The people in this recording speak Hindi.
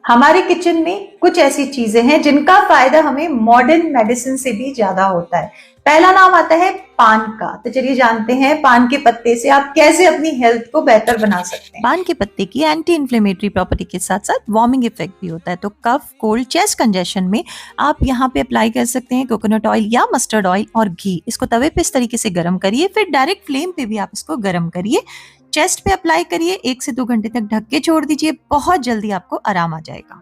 हमारे किचन में कुछ ऐसी चीजें हैं जिनका फायदा हमें मॉडर्न मेडिसिन से भी ज्यादा होता है। पहला नाम आता है पान का। तो चलिए जानते हैं पान के पत्ते से आप कैसे अपनी हेल्थ को बेहतर बना सकते हैं। पान के पत्ते की एंटी इन्फ्लेमेटरी प्रॉपर्टी के साथ साथ वार्मिंग इफेक्ट भी होता है। तो कफ, कोल्ड, चेस्ट कंजेशन में आप यहाँ पे अप्लाई कर सकते हैं कोकोनट ऑयल या मस्टर्ड ऑयल और घी। इसको तवे पे इस तरीके से गर्म करिए, फिर डायरेक्ट फ्लेम पे भी आप इसको गर्म करिए। चेस्ट पे अप्लाई करिए, 1 से 2 घंटे तक ढक के छोड़ दीजिए। बहुत जल्दी आपको आराम आ जाएगा।